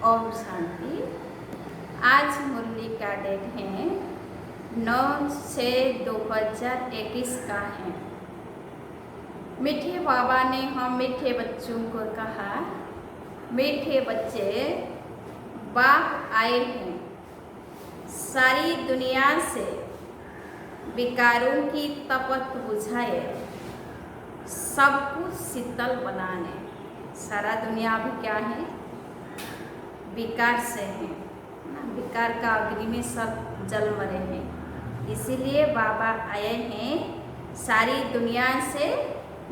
ओम शांति। आज मुरली का डेट है 9/6/2021 का है। मीठे बाबा ने हम मीठे बच्चों को कहा, मीठे बच्चे, बाप आए हैं सारी दुनिया से विकारों की तपत बुझाए, सब कुछ शीतल बनाने। सारा दुनिया भी क्या है? विकार से है ना। विकार का अग्नि में सब जल मरे हैं। इसीलिए बाबा आए हैं सारी दुनिया से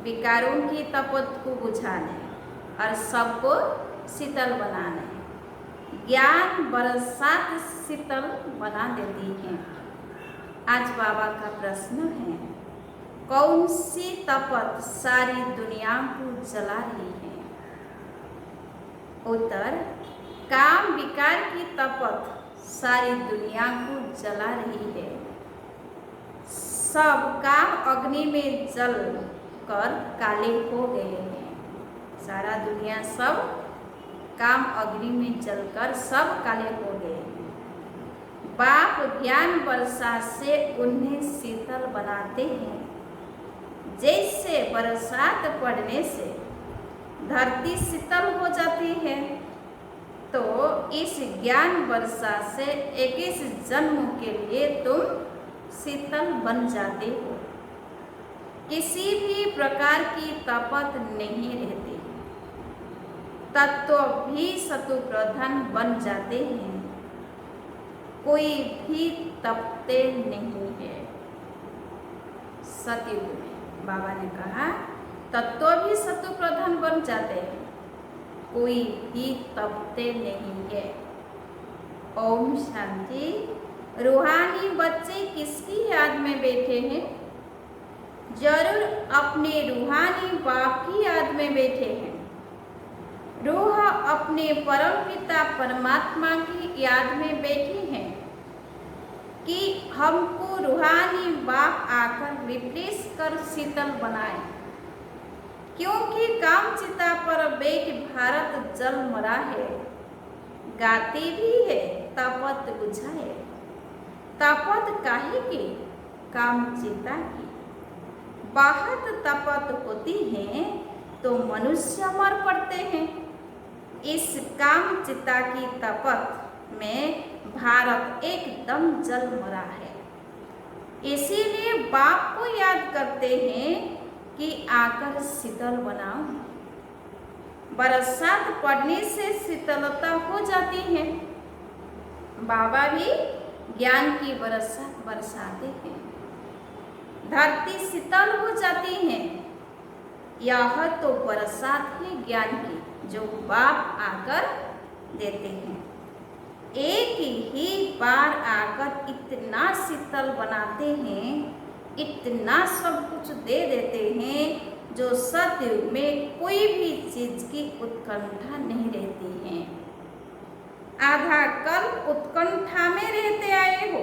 विकारों की तपत को बुझाने और सबको शीतल बनाने। ज्ञान बरसात शीतल बना देती है। आज बाबा का प्रश्न है, कौन सी तपत सारी दुनिया को जला रही है? उत्तर, काम विकार की तपत सारी दुनिया को जला रही है। सब काम अग्नि में जल कर काले हो गए हैं। सारा दुनिया सब काम अग्नि में जलकर सब काले हो गए हैं। बाप ज्ञान वर्षा से उन्हें शीतल बनाते हैं। जैसे बरसात पड़ने से धरती शीतल हो जाती है, तो इस ज्ञान वर्षा से 21 जन्म के लिए तुम शीतल बन जाते हो। किसी भी प्रकार की तपत नहीं रहती। तत्व भी सतु प्रधान बन जाते हैं। कोई भी तपते नहीं है। सतयुग में बाबा ने कहा, तत्व भी सतु प्रधान बन जाते हैं, कोई भी तपते नहीं है। ओम शांति। रूहानी बच्चे किसकी याद में बैठे हैं? जरूर अपने रूहानी बाप की याद में बैठे हैं। रूह अपने परम पिता परमात्मा की याद में बैठी हैं कि हमको रूहानी बाप आकर रिप्लेस कर शीतल बनाए। क्योंकि काम चिता पर बैठ भारत जल मरा है। गाती भी है तपत बुझाए। तपत काहे की? काम चिता की। बहुत तपत होती है तो मनुष्य मर पड़ते हैं। इस काम चिता की तपत में भारत एकदम जल मरा है। इसीलिए बाप को याद करते हैं कि आकर शीतल बनाओ। बरसात पड़ने से शीतलता हो जाती है। बाबा भी ज्ञान की बरसात बरसाते हैं। धरती शीतल हो जाती है। यह तो बरसात है ज्ञान की, जो बाप आकर देते हैं। एक ही बार आकर इतना शीतल बनाते हैं, इतना सब कुछ दे देते हैं, जो सतयुग में कोई भी चीज की उत्कंठा नहीं रहती है। आधा कल उत्कंठा में रहते आए हो।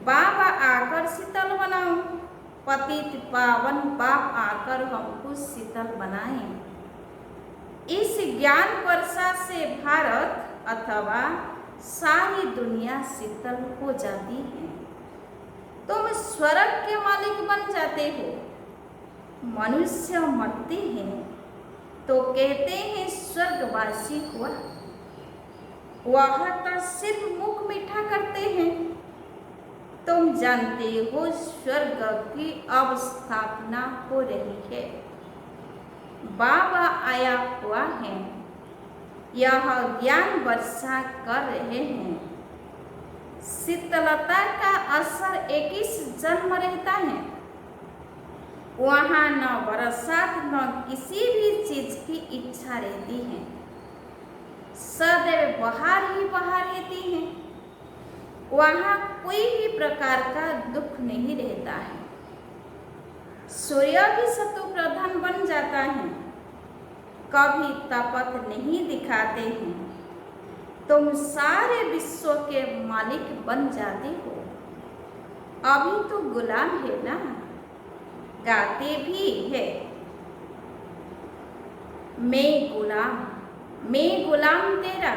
बाबा आकर शीतल बनाओ। पतित पावन बाप आकर हमको शीतल बनाए। इस ज्ञान वर्षा से भारत अथवा सारी दुनिया शीतल हो जाती है। तुम स्वर्ग के मालिक बन जाते हो। मनुष्य मरते हैं तो कहते हैं स्वर्गवासी हुआ। वह तो सिर्फ मुख मीठा करते हैं। तुम जानते हो स्वर्ग की अब स्थापना हो रही है। बाबा आया हुआ है। यह ज्ञान वर्षा कर रहे हैं। शीतलता का असर 21 जन्म रहता है। वहाँ न बरसात न किसी भी चीज की इच्छा रहती है। सदैव बाहर ही बाहर रहती है। वहाँ कोई भी प्रकार का दुख नहीं रहता है। सूर्य भी सतु प्रधान बन जाता है। कभी तपत नहीं दिखाते हैं। तुम सारे विश्व के मालिक बन जाते हो। अभी तो गुलाम है ना। गाते भी है, मैं गुलाम मैं गुलाम तेरा।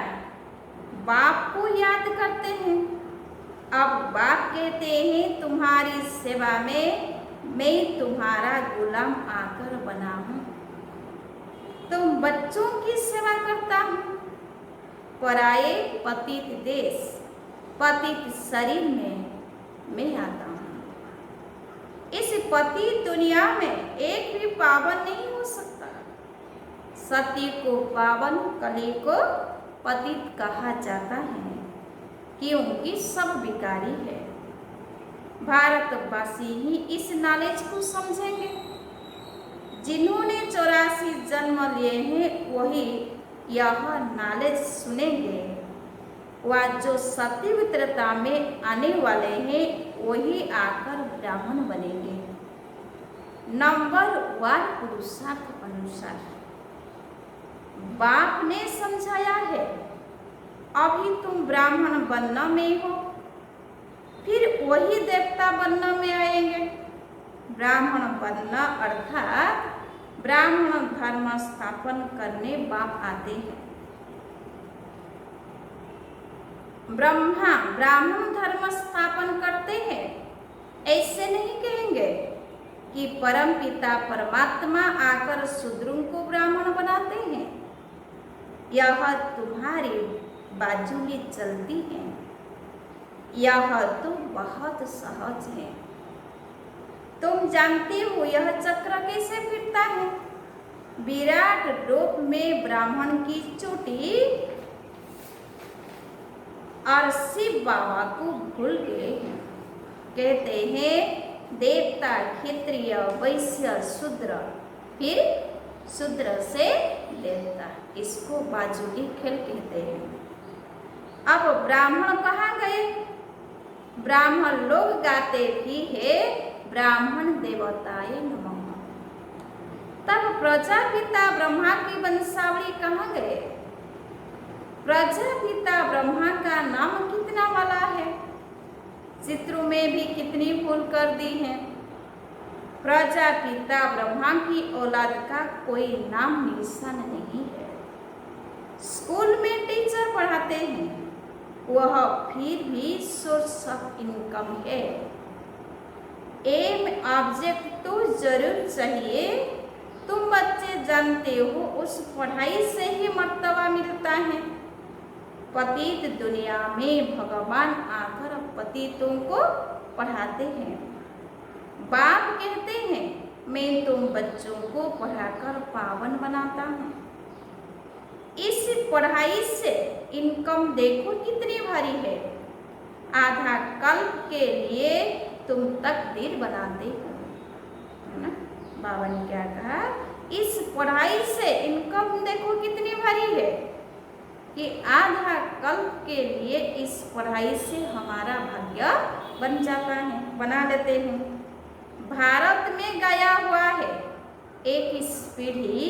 बाप को याद करते हैं। अब बाप कहते हैं तुम्हारी सेवा में मैं तुम्हारा गुलाम आकर बना हूँ। तुम बच्चों की सेवा करता हूँ। पराये पतित देश पतित शरीर में मैं आता हूँ। इस पतित दुनिया में एक भी पावन नहीं हो सकता। सती को पावन, कली को पतित कहा जाता है क्योंकि सब विकारी है। भारतवासी ही इस नॉलेज को समझेंगे। जिन्होंने 84 जन्म लिए हैं वही यह नॉलेज सुनेंगे। वह जो सत्यवित्रता में आने वाले हैं वही आकर ब्राह्मण बनेंगे। नंबर 1 पुरुषार्थ अनुसार बाप ने समझाया है अभी तुम ब्राह्मण बनना में हो, फिर वही देवता बनना में आएंगे। ब्राह्मण बनना अर्थात ब्राह्मण धर्म स्थापन करने बाप आते हैं। ब्रह्मा ब्राह्मण धर्म स्थापन करते हैं ऐसे नहीं कहेंगे कि परम पिता परमात्मा आकर शूद्रों को ब्राह्मण बनाते हैं। यह तुम्हारी बाजुली चलती है। यह तो बहुत सहज है। तुम जानते हो यह चक्र कैसे फिरता है। विराट रूप में ब्राह्मण की चोटी और शिव बाबा को भूल गए। कहते हैं देवता, क्षत्रिय, वैश्य, शूद्र, फिर शूद्र से देवता। इसको बाजुली खेल कहते हैं। अब ब्राह्मण कहाँ गए? ब्राह्मण लोग गाते भी है ब्राह्मण देवताय नमः। तब प्रजापिता ब्रह्मा की वंशावली कहाँ गए? प्रजापिता ब्रह्मा का नाम कितना वाला है। चित्रों में भी कितनी भूल कर दी है। प्रजापिता ब्रह्मा की औलाद का कोई नाम निशान नहीं है। स्कूल में टीचर पढ़ाते हैं, वह फिर भी सोर्स ऑफ इनकम है। एम ऑब्जेक्ट तो जरूर चाहिए। तुम बच्चे जानते हो उस पढ़ाई से ही मर्तबा मिलता है। पतित दुनिया में भगवान आकर पतितों को पढ़ाते हैं। बाप कहते हैं मैं तुम बच्चों को पढ़ाकर पावन बनाता हूँ। इस पढ़ाई से इनकम देखो कितनी भारी है। आधा कल्प के लिए तुम तकदीर बनाते हो, है ना। बाबा ने क्या कहा, इस पढ़ाई से इनकम देखो कितनी भारी है कि आधा कल्प के लिए इस पढ़ाई से हमारा भाग्य बन जाता है, बना लेते हैं। भारत में गया हुआ है एक इस पीढ़ी।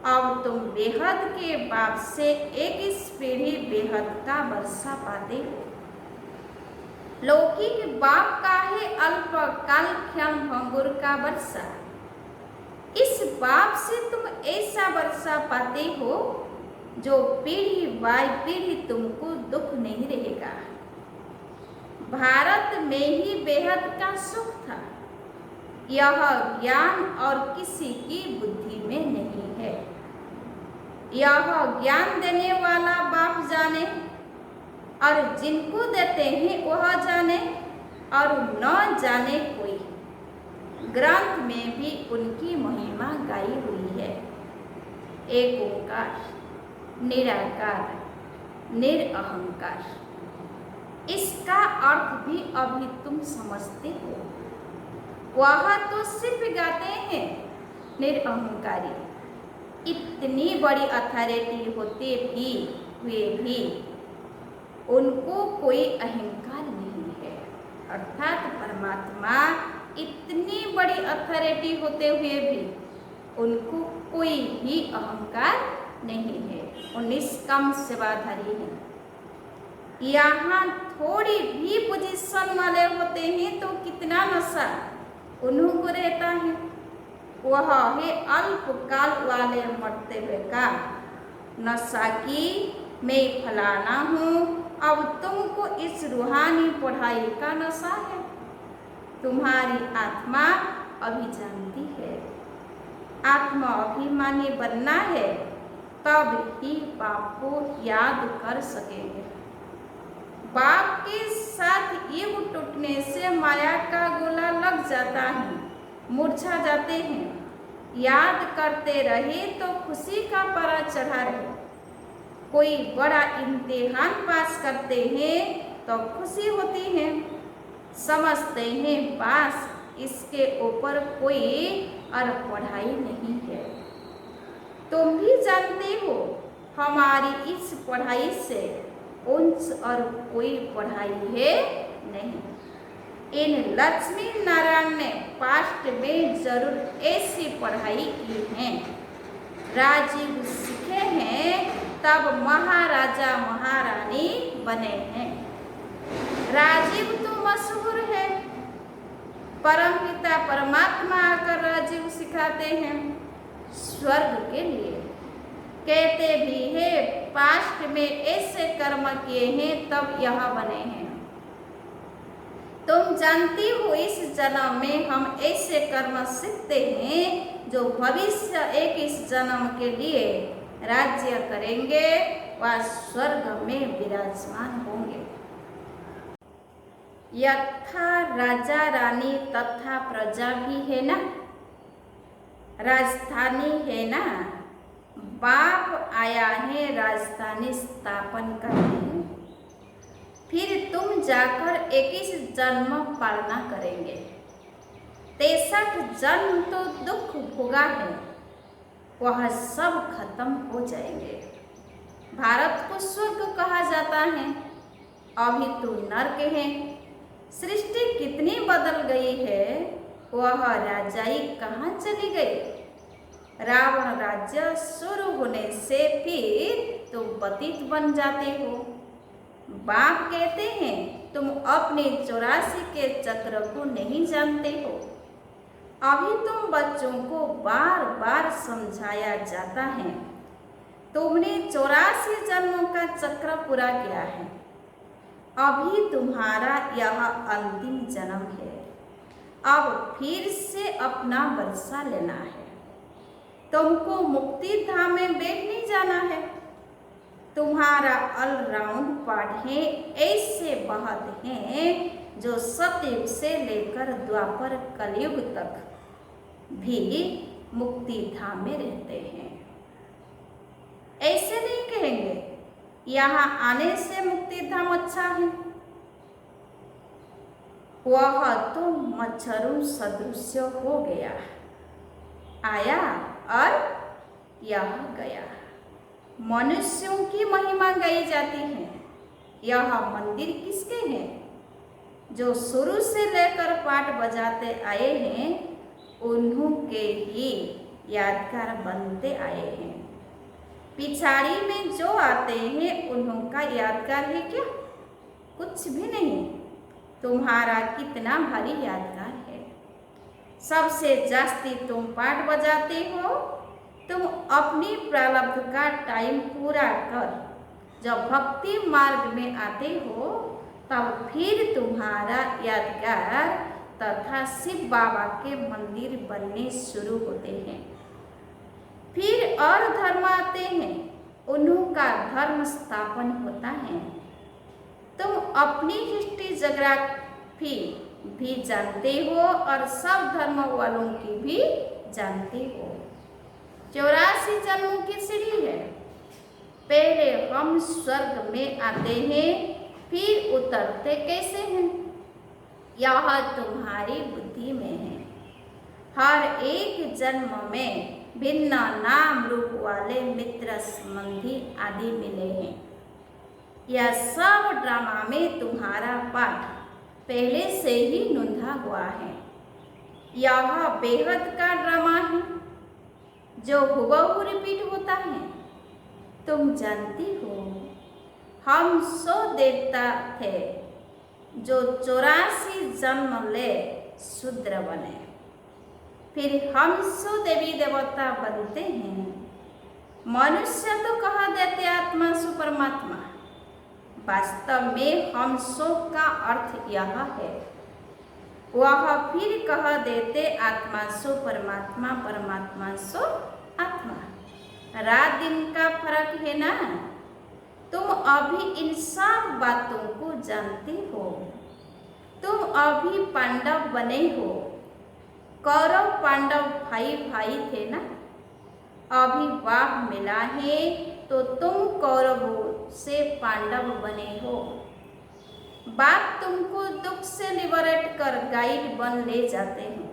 अब तुम बेहद के बाप से एक इस पीढ़ी बेहद का वर्षा पाते हो। लौकिक बाप का है अल्पकाल क्षण भंगुर का वर्षा। इस बाप से तुम ऐसा वर्षा पाते हो जो पीढ़ी बाई पीढ़ी तुमको दुख नहीं रहेगा। भारत में ही बेहद का सुख था। यह ज्ञान और किसी की बुद्धि में नहीं है। यह ज्ञान देने वाला बाप जाने, और जिनको देते हैं वह जाने, और न जाने कोई। ग्रंथ में भी उनकी महिमा गाई हुई है। एक ओंकार, निराकार, निरअहंकार। इसका अर्थ भी अभी तुम समझते हो। वह तो सिर्फ गाते हैं निरअहंकारी। इतनी बड़ी अथॉरिटी होते भी हुए भी उनको कोई अहंकार नहीं है। अर्थात परमात्मा इतनी बड़ी अथॉरिटी होते हुए भी उनको कोई भी अहंकार नहीं है। वो निष्काम सेवाधारी है। यहाँ थोड़ी भी पोजीशन वाले होते हैं तो कितना नशा उन्हों को रहता है। वह है अल्पकाल वाले मर्तबे का नशा की मैं फलाना हूँ। अब तुमको इस रूहानी पढ़ाई का नशा है। तुम्हारी आत्मा अभी जानती है। आत्मा अभिमानी बनना है, तब ही बाप को याद कर सकेंगे। बाप के साथ युग टूटने से माया का गोला लग जाता है, मुरझा जाते हैं। याद करते रहे तो खुशी का पारा चढ़ा रहे। कोई बड़ा इम्तिहान पास करते हैं तो खुशी होती है, समझते हैं पास, इसके ऊपर कोई और पढ़ाई नहीं है। तुम भी जानते हो हमारी इस पढ़ाई से उनसे और कोई पढ़ाई है नहीं। इन लक्ष्मी नारायण ने पास्ट में जरूर ऐसी पढ़ाई की है। राजीव सीखे हैं तब महाराजा महारानी बने हैं। राजीव तो मशहूर है। परमपिता परमात्मा आकर राजीव सिखाते हैं स्वर्ग के लिए। कहते भी है पास्ट में ऐसे कर्म किए हैं तब यह बने हैं। तुम जानती हो इस जन्म में हम ऐसे कर्म सीखते हैं जो भविष्य एक इस जन्म के लिए राज्य करेंगे व स्वर्ग में विराजमान होंगे। यथा राजा रानी तथा प्रजा भी है ना, राजधानी है ना। बाप आया है राजधानी स्थापन करने, फिर तुम जाकर 21 जन्म पालना करेंगे। 63 जन्म तो दुख भोगा है, वह सब खत्म हो जाएंगे। भारत को स्वर्ग कहा जाता है, अभी तो नर्क है। सृष्टि कितनी बदल गई है, वह राजाई कहाँ चली गई। रावण राज्य शुरू होने से फिर तुम पतित बन जाते हो। बाप कहते हैं तुम अपने 84 के चक्र को नहीं जानते हो। अभी तुम बच्चों को बार बार समझाया जाता है तुमने 84 जन्मों का चक्र पूरा किया है, अभी तुम्हारा यह अंतिम जन्म है। अब फिर से अपना बरसा लेना है। तुमको मुक्ति धाम में बैठने जाना है। तुम्हारा ऑलराउंड पाठ है, ऐसे बहुत हैं जो सतयुग से लेकर द्वापर कलयुग तक भी मुक्ति धाम में रहते हैं। ऐसे नहीं कहेंगे यहाँ आने से मुक्ति धाम अच्छा है। वह तो मच्छरों सदृश हो गया, आया और यह गया। मनुष्यों की महिमा गाई जाती है। यह मंदिर किसके हैं? जो शुरू से लेकर पाठ बजाते आए हैं, उन्हों के ही यादगार बनते आए हैं। पिछाड़ी में जो आते हैं उन्हों का यादगार है क्या? कुछ भी नहीं। तुम्हारा कितना भारी यादगार है। सबसे जास्ती तुम पाठ बजाते हो। तुम अपनी प्रारब्ध का टाइम पूरा कर जब भक्ति मार्ग में आते हो, तब फिर तुम्हारा यादगार तथा शिव बाबा के मंदिर बनने शुरू होते हैं। फिर और धर्म आते हैं, उन्हों का धर्म स्थापन होता है। तुम अपनी हिस्ट्री ज्योग्राफी भी जानते हो और सब धर्म वालों की भी जानते हो। 84 जन्मों की सीढ़ी है। पहले हम स्वर्ग में आते हैं, फिर उतरते कैसे हैं, यह तुम्हारी बुद्धि में है। हर एक जन्म में भिन्न नाम रूप वाले मित्र संबंधी आदि मिले हैं। यह सब ड्रामा में तुम्हारा पाठ पहले से ही नोंधा हुआ है। यह बेहद का ड्रामा है जो हुबहू रिपीट होता है। तुम जानती हो हम 100 देवता थे जो 84 जन्म ले शूद्र बने, फिर हम 100 देवी देवता बनते हैं। मनुष्य तो कहाँ परमात्मा। वास्तव में हम सो का अर्थ यह है। वह फिर कह देते आत्मा सो परमात्मा, परमात्मा सो आत्मा। रात दिन का फर्क है ना। तुम अभी इन सब बातों को जानते हो। तुम अभी पांडव बने हो। कौरव पांडव भाई भाई थे ना। अभी बाप मिला है तो तुम कौरवों से पांडव बने हो। बाप तुमको दुख से लिबरेट कर गाइड बन ले जाते हैं।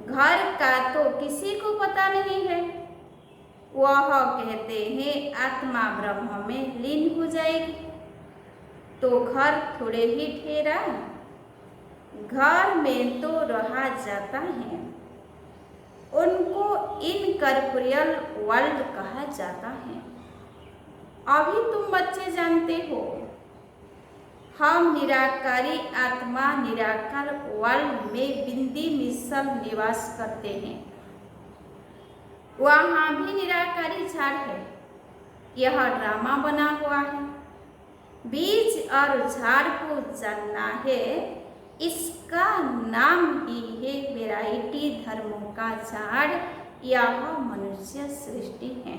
घर का तो किसी को पता नहीं है। वह कहते हैं आत्मा ब्रह्म में लीन हो जाएगी तो घर थोड़े ही ठहरा। घर में तो रहा जाता है। उनको इनकॉर्पोरियल वर्ल्ड कहा जाता है। अभी तुम बच्चे जानते हो हम निराकारी आत्मा निराकार वर्ल्ड में बिंदी मिसल निवास करते हैं। वहाँ भी निराकारी झाड़ है। यह ड्रामा बना हुआ है। बीज और झाड़ को जानना है। इसका नाम ही है वैरायटी धर्मों का झाड़। यह मनुष्य सृष्टि है।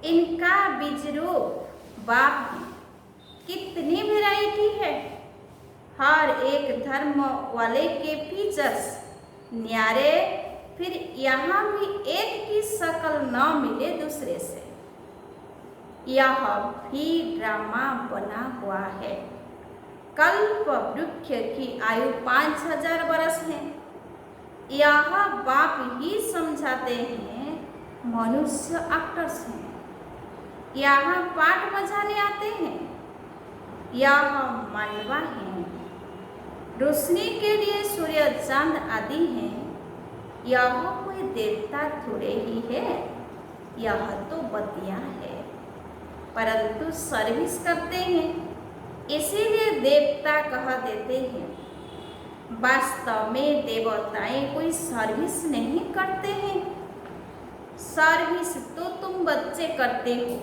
इनका बीज रूप बाप है। कितनी वैरायटी है। हर एक धर्म वाले के फीचर्स न्यारे। फिर यहाँ भी एक की शक्ल न मिले दूसरे से। यह भी ड्रामा बना हुआ है। कल्प वृक्ष की आयु 5000 वर्ष है। यह बाप ही समझाते हैं। मनुष्य एक्टर्स हैं। यहाँ पाठ बजाने आते हैं। यह मालवा है। रोशनी के लिए सूर्य चांद आदि हैं। यह कोई देवता थोड़े ही है। यह तो बतिया है परंतु सर्विस करते हैं इसीलिए देवता कह देते हैं। वास्तव में देवताएं कोई सर्विस नहीं करते हैं। सर्विस तो तुम बच्चे करते हो।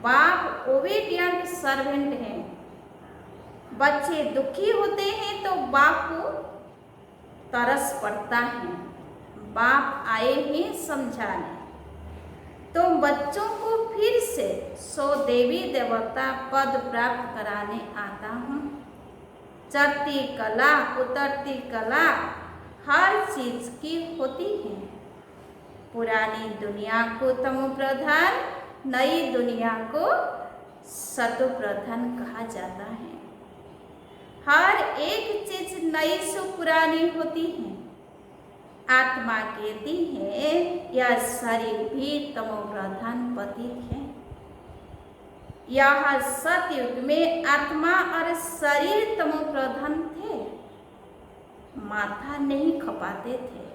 बाप ओबीडियंट सर्वेंट हैं। बच्चे दुखी होते हैं तो बाप को तरस पड़ता है। बाप आए हैं समझाने। तो बच्चों को फिर से 100 देवी देवता पद प्राप्त कराने आता हूँ। चढ़ती कला उतरती कला हर चीज की होती है। पुरानी दुनिया को तमो प्रधान, नई दुनिया को सतो प्रधान कहा जाता है। हर एक चीज नई से पुरानी होती है। आत्मा कहती है यह शरीर भी तमो प्रधान पतित है। यह सतयुग में आत्मा और शरीर तमो प्रधान थे। माथा नहीं खपाते थे।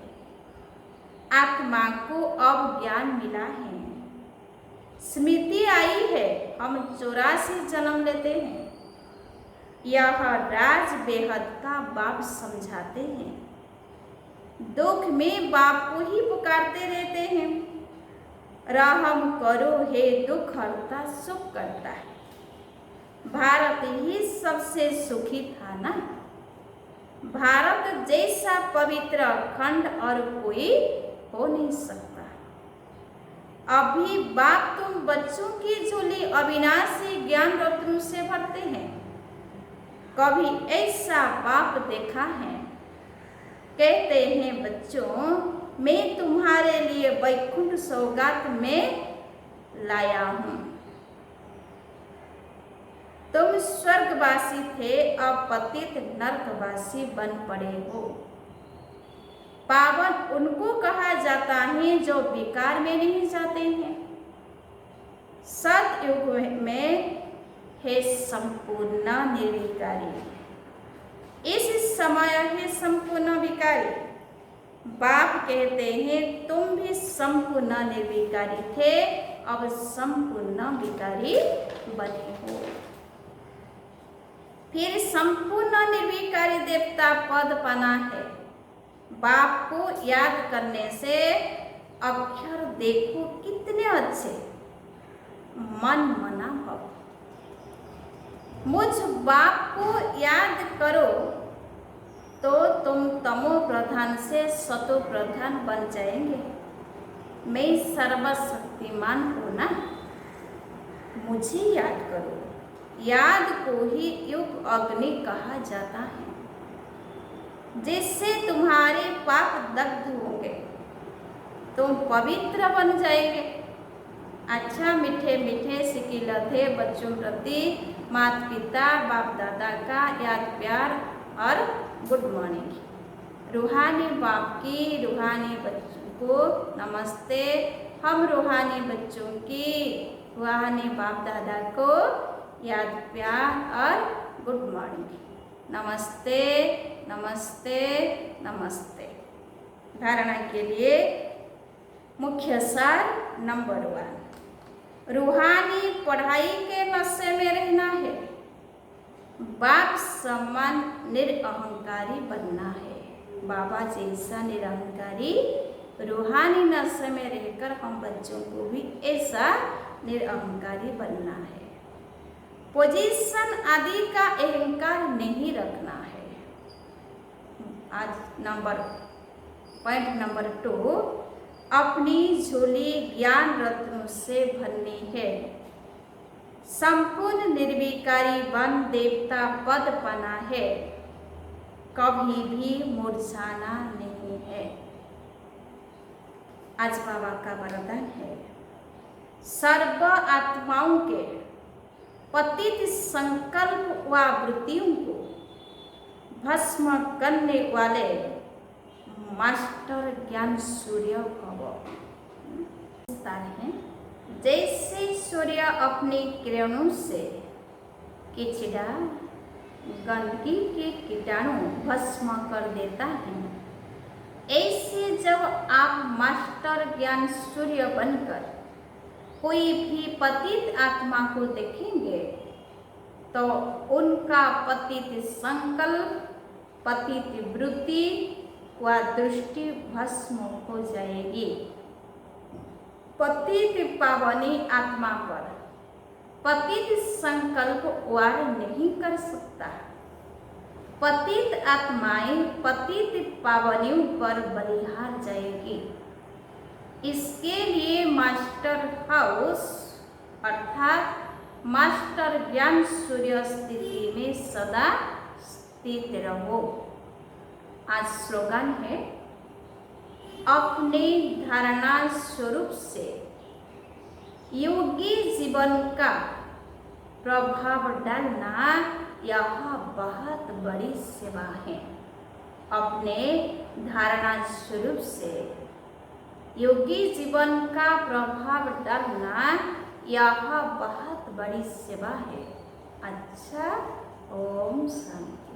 आत्मा को अब ज्ञान मिला है। स्मृति आई है। हम 84 जन्म लेते हैं। यह राज बेहद का बाप समझाते हैं। दुख में बाप को ही पुकारते रहते हैं। रहम करो हे दुख हरता सुख करता है। भारत ही सबसे सुखी था ना। भारत जैसा पवित्र खंड और कोई हो नहीं सकता। अभी बाप तुम बच्चों की झोली अविनाशी ज्ञान रत्नों से भरते हैं। कभी ऐसा बाप देखा है? कहते हैं बच्चों मैं तुम्हारे लिए वैकुंठ सौगात में लाया हूँ। तुम स्वर्गवासी थे अब पतित नरकवासी बन पड़े हो। पावन उनको कहा जाता है जो विकार में नहीं जाते हैं। सतयुग में है संपूर्ण निर्विकारी। इस समय है संपूर्ण विकारी। बाप कहते हैं तुम भी संपूर्ण निर्विकारी थे अब संपूर्ण विकारी बने हो। फिर संपूर्ण निर्विकारी देवता पद पाना है। बाप को याद करने से अक्षर देखो कितने अच्छे। मन मना भव। मुझ बाप को याद करो तो तुम तमो प्रधान से सतो प्रधान बन जाएंगे। मैं सर्वशक्तिमान हूँ ना, मुझे याद करो। याद को ही युग अग्नि कहा जाता है, जिससे तुम्हारे पाप दग्ध होंगे, तुम पवित्र बन जाएंगे। अच्छा मीठे मीठे सिकिलते बच्चों प्रति माता पिता बाप दादा का याद प्यार और गुड मॉर्निंग। रूहानी बाप की रूहानी बच्चों को नमस्ते। हम रूहानी बच्चों की रूहानी बाप दादा को याद प्यार और गुड मॉर्निंग। नमस्ते नमस्ते नमस्ते। धारणा के लिए मुख्य सार नंबर 1, रूहानी पढ़ाई के नशे में रहना है। बाप समान निरअहंकारी बनना है। बाबा जैसा निरअहंकारी रूहानी नशे में रहकर हम बच्चों को भी ऐसा निरअहंकारी बनना है। पोजीशन आदि का अहंकार नहीं रखना है। आज पॉइंट नंबर 2, अपनी झोली ज्ञान रत्नों से भरनी है। संपूर्ण निर्विकारी वन देवता पद पाना है, कभी भी मुरझाना नहीं है। आज बाबा का वरदान है, सर्व आत्माओं के पतित संकल्प व वृत्तियों को भस्म करने वाले मास्टर ज्ञान सूर्य भव। है जैसे सूर्य अपनी किरणों से कीचड़ा गंदगी के कीटाणु भस्म कर देता है, ऐसे जब आप मास्टर ज्ञान सूर्य बनकर कोई भी पतित आत्मा को देखेंगे तो उनका पतित संकल्प पतित वृत्ति व दृष्टि भस्म हो जाएगी। पतित पावनी आत्मा पर पतित संकल्प वार नहीं कर सकता। पतित आत्माएं पतित पावनियों पर बलिहार जाएगी। इसके लिए मास्टर हाउस अर्थात मास्टर ज्ञान सूर्य स्थिति में सदा स्थित रहो। आज स्लोगन है, अपने धारणा स्वरूप से योगी जीवन का प्रभाव डालना यह बहुत बड़ी सेवा है। अपने धारणा स्वरूप से योगी जीवन का प्रभाव डालना यह बहुत बड़ी सेवा है। अच्छा, ओम शांति।